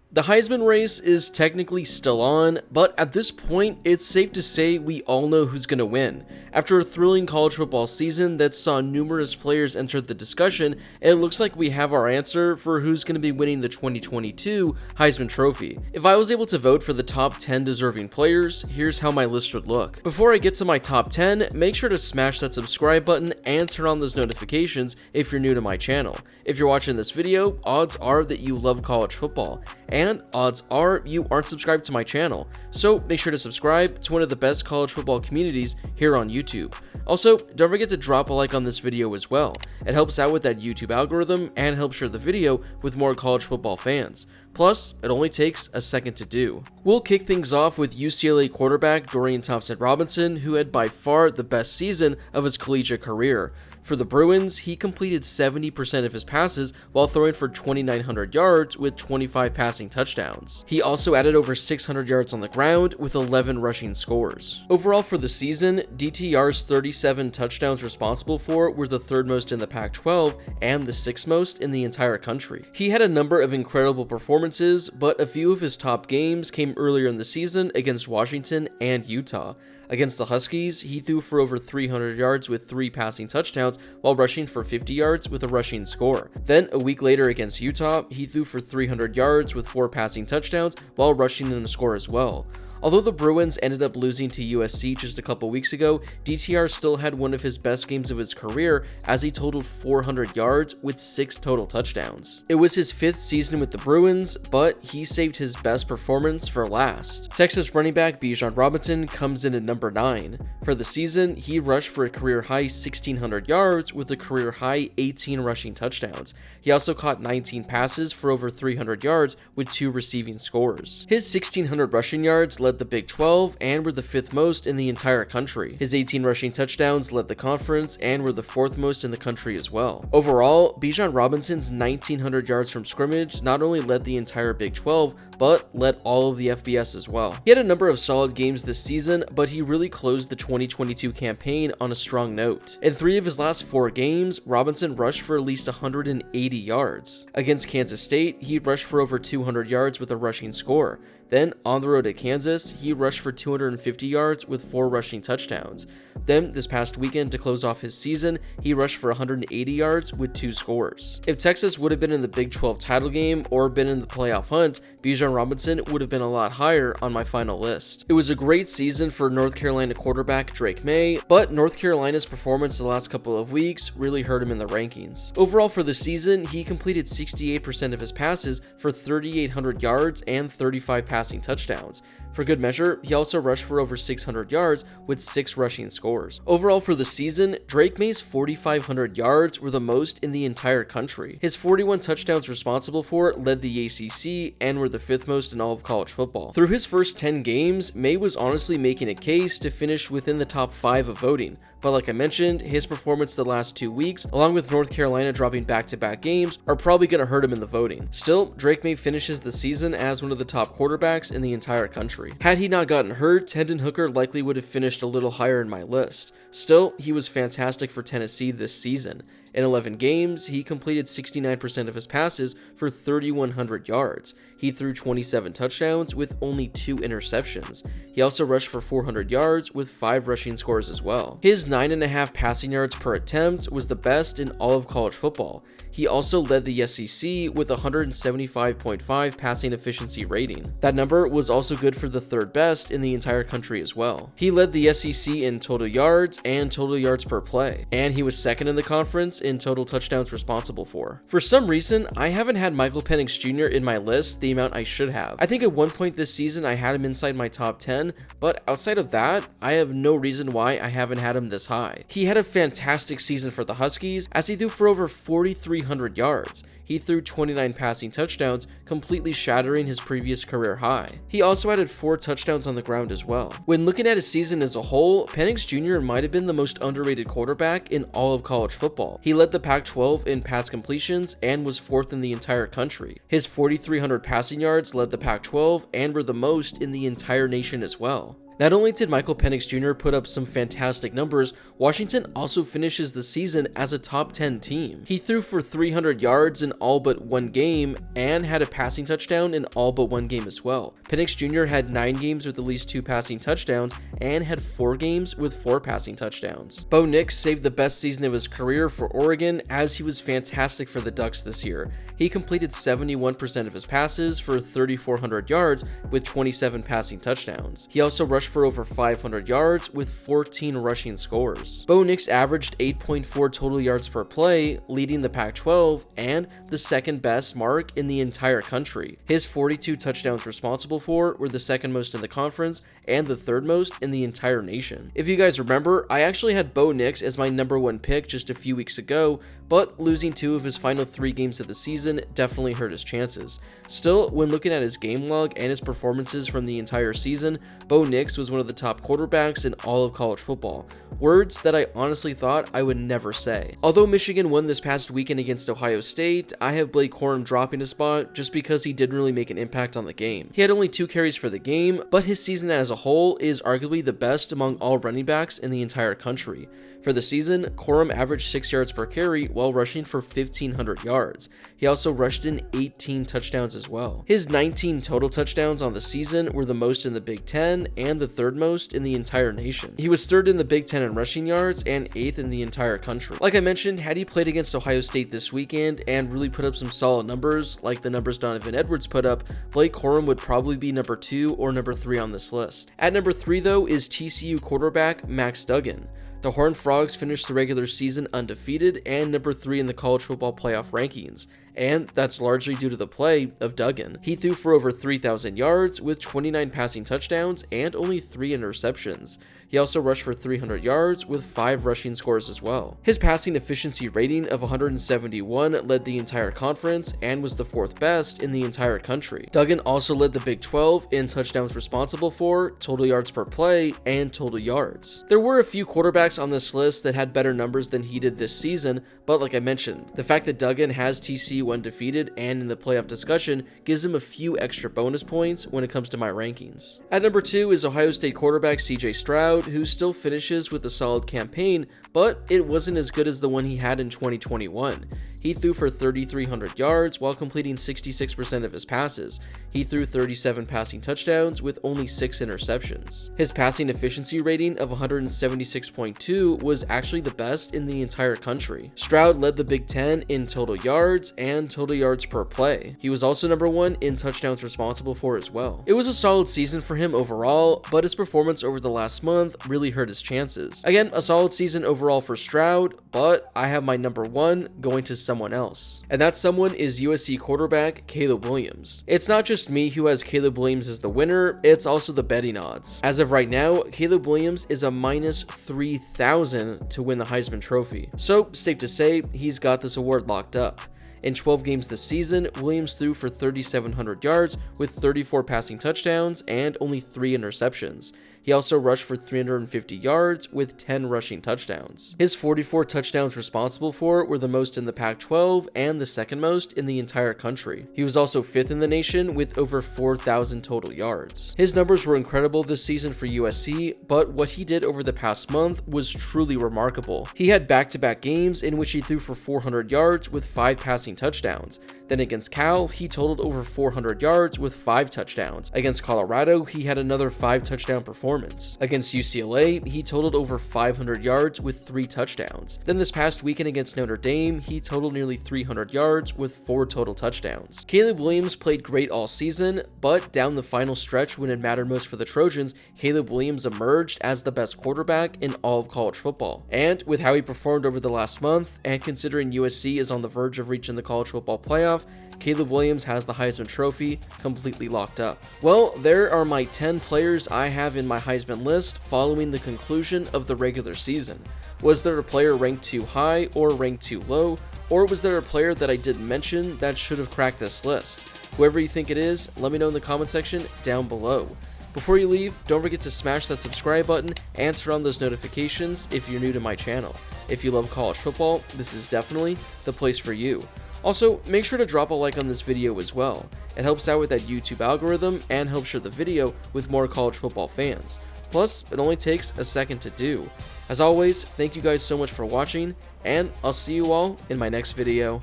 The Heisman race is technically still on, but at this point, it's safe to say we all know who's going to win. After a thrilling college football season that saw numerous players enter the discussion, it looks like we have our answer for who's going to be winning the 2022 Heisman Trophy. If I was able to vote for the top 10 deserving players, here's how my list would look. Before I get to my top 10, make sure to smash that subscribe button and turn on those notifications if you're new to my channel. If you're watching this video, odds are that you love college football, and odds are you aren't subscribed to my channel, so make sure to subscribe to one of the best college football communities here on YouTube. Also, don't forget to drop a like on this video as well. It helps out with that YouTube algorithm and helps share the video with more college football fans. Plus, it only takes a second to do. We'll kick things off with UCLA quarterback Dorian Thompson-Robinson, who had by far the best season of his collegiate career. For the Bruins, he completed 70% of his passes while throwing for 2,900 yards with 25 passing touchdowns. He also added over 600 yards on the ground with 11 rushing scores. Overall for the season, DTR's 37 touchdowns responsible for were the third most in the Pac-12 and the sixth most in the entire country. He had a number of incredible performances, but a few of his top games came earlier in the season against Washington and Utah. Against the Huskies, he threw for over 300 yards with 3 passing touchdowns while rushing for 50 yards with a rushing score. Then, a week later against Utah, he threw for 300 yards with 4 passing touchdowns while rushing in a score as well. Although the Bruins ended up losing to USC just a couple weeks ago, DTR still had one of his best games of his career as he totaled 400 yards with 6 total touchdowns. It was his 5th season with the Bruins, but he saved his best performance for last. Texas running back Bijan Robinson comes in at number 9. For the season, he rushed for a career-high 1,600 yards with a career-high 18 rushing touchdowns. He also caught 19 passes for over 300 yards with 2 receiving scores. His 1,600 rushing yards led the Big 12 and were the 5th most in the entire country. His 18 rushing touchdowns led the conference and were the 4th most in the country as well. Overall, Bijan Robinson's 1,900 yards from scrimmage not only led the entire Big 12, but led all of the FBS as well. He had a number of solid games this season, but he really closed the 2022 campaign on a strong note. In 3 of his last 4 games, Robinson rushed for at least 180 yards. Against Kansas State, he rushed for over 200 yards with a rushing score. Then, on the road at Kansas, he rushed for 250 yards with 4 rushing touchdowns. Then, this past weekend to close off his season, he rushed for 180 yards with 2 scores. If Texas would have been in the Big 12 title game or been in the playoff hunt, Bijan Robinson would have been a lot higher on my final list. It was a great season for North Carolina quarterback Drake May, but North Carolina's performance the last couple of weeks really hurt him in the rankings. Overall for the season, he completed 68% of his passes for 3,800 yards and 35 passing touchdowns. For good measure, he also rushed for over 600 yards with 6 rushing scores. Overall for the season, Drake May's 4,500 yards were the most in the entire country. His 41 touchdowns responsible for led the ACC and were the 5th most in all of college football. Through his first 10 games, May was honestly making a case to finish within the top 5 of voting. But like I mentioned, his performance the last 2 weeks, along with North Carolina dropping back-to-back games, are probably going to hurt him in the voting. Still, Drake May finishes the season as one of the top quarterbacks in the entire country. Had he not gotten hurt, Hendon Hooker likely would have finished a little higher in my list. Still, he was fantastic for Tennessee this season. In 11 games, he completed 69% of his passes for 3,100 yards. He threw 27 touchdowns with only 2 interceptions. He also rushed for 400 yards with 5 rushing scores as well. His 9.5 passing yards per attempt was the best in all of college football. He also led the SEC with a 175.5 passing efficiency rating. That number was also good for the 3rd best in the entire country as well. He led the SEC in total yards and total yards per play, and he was 2nd in the conference in total touchdowns responsible for. For some reason, I haven't had Michael Penix Jr. in my list the amount I should have. I think at one point this season I had him inside my top 10, but outside of that, I have no reason why I haven't had him this high. He had a fantastic season for the Huskies as he threw for over 4,300 yards. He threw 29 passing touchdowns, completely shattering his previous career high. He also added 4 touchdowns on the ground as well. When looking at his season as a whole, Penix Jr. might have been the most underrated quarterback in all of college football. He led the Pac-12 in pass completions and was 4th in the entire country. His 4,300 passing yards led the Pac-12 and were the most in the entire nation as well. Not only did Michael Penix Jr. put up some fantastic numbers, Washington also finishes the season as a top 10 team. He threw for 300 yards in all but one game and had a passing touchdown in all but one game as well. Penix Jr. had 9 games with at least 2 passing touchdowns and had 4 games with 4 passing touchdowns. Bo Nix saved the best season of his career for Oregon as he was fantastic for the Ducks this year. He completed 71% of his passes for 3,400 yards with 27 passing touchdowns. He also rushed for over 500 yards with 14 rushing scores. Bo Nix averaged 8.4 total yards per play, leading the Pac-12 and the second best mark in the entire country. His 42 touchdowns responsible for were the second most in the conference and the third most in the entire nation. If you guys remember, I actually had Bo Nix as my #1 pick just a few weeks ago, but losing 2 of his final 3 games of the season definitely hurt his chances. Still, when looking at his game log and his performances from the entire season, Bo Nix was one of the top quarterbacks in all of college football. Words that I honestly thought I would never say. Although Michigan won this past weekend against Ohio State, I have Blake Corum dropping a spot just because he didn't really make an impact on the game. He had only 2 carries for the game, but his season as a whole is arguably the best among all running backs in the entire country. For the season, Corum averaged 6 yards per carry while rushing for 1,500 yards. He also rushed in 18 touchdowns as well. His 19 total touchdowns on the season were the most in the Big Ten and the third most in the entire nation. He was third in the Big Ten in rushing yards and 8th in the entire country. Like I mentioned, had he played against Ohio State this weekend and really put up some solid numbers, like the numbers Donovan Edwards put up, Blake Corum would probably be number 2 or number 3 on this list. At number 3 though is TCU quarterback Max Duggan. The Horned Frogs finished the regular season undefeated and number 3 in the college football playoff rankings, and that's largely due to the play of Duggan. He threw for over 3,000 yards with 29 passing touchdowns and only 3 interceptions. He also rushed for 300 yards with 5 rushing scores as well. His passing efficiency rating of 171 led the entire conference and was the 4th best in the entire country. Duggan also led the Big 12 in touchdowns responsible for, total yards per play, and total yards. There were a few quarterbacks on this list that had better numbers than he did this season, but like I mentioned, the fact that Duggan has TCU undefeated and in the playoff discussion gives him a few extra bonus points when it comes to my rankings. At number 2 is Ohio State quarterback CJ Stroud, who still finishes with a solid campaign, but it wasn't as good as the one he had in 2021. He threw for 3,300 yards while completing 66% of his passes. He threw 37 passing touchdowns with only 6 interceptions. His passing efficiency rating of 176.2 was actually the best in the entire country. Stroud led the Big Ten in total yards and total yards per play. He was also number 1 in touchdowns responsible for as well. It was a solid season for him overall, but his performance over the last month really hurt his chances. Again, a solid season overall for Stroud, but I have my number 1 going to someone else. And that someone is USC quarterback Caleb Williams. It's not just me who has Caleb Williams as the winner, it's also the betting odds. As of right now, Caleb Williams is a minus 3,000 to win the Heisman Trophy. So, safe to say, he's got this award locked up. In 12 games this season, Williams threw for 3,700 yards with 34 passing touchdowns and only 3 interceptions. He also rushed for 350 yards with 10 rushing touchdowns. His 44 touchdowns responsible for were the most in the Pac-12 and the second most in the entire country. He was also 5th in the nation with over 4,000 total yards. His numbers were incredible this season for USC, but what he did over the past month was truly remarkable. He had back-to-back games in which he threw for 400 yards with 5 passing touchdowns. Then against Cal, he totaled over 400 yards with 5 touchdowns. Against Colorado, he had another 5-touchdown performance. Against UCLA, he totaled over 500 yards with 3 touchdowns. Then this past weekend against Notre Dame, he totaled nearly 300 yards with 4 total touchdowns. Caleb Williams played great all season, but down the final stretch when it mattered most for the Trojans, Caleb Williams emerged as the best quarterback in all of college football. And with how he performed over the last month, and considering USC is on the verge of reaching the college football playoff, Caleb Williams has the Heisman Trophy completely locked up. Well, there are my 10 players I have in my Heisman list following the conclusion of the regular season. Was there a player ranked too high or ranked too low? Or was there a player that I didn't mention that should have cracked this list? Whoever you think it is, let me know in the comment section down below. Before you leave, don't forget to smash that subscribe button and turn on those notifications if you're new to my channel. If you love college football, this is definitely the place for you. Also, make sure to drop a like on this video as well. It helps out with that YouTube algorithm and helps share the video with more college football fans. Plus, it only takes a second to do. As always, thank you guys so much for watching, and I'll see you all in my next video.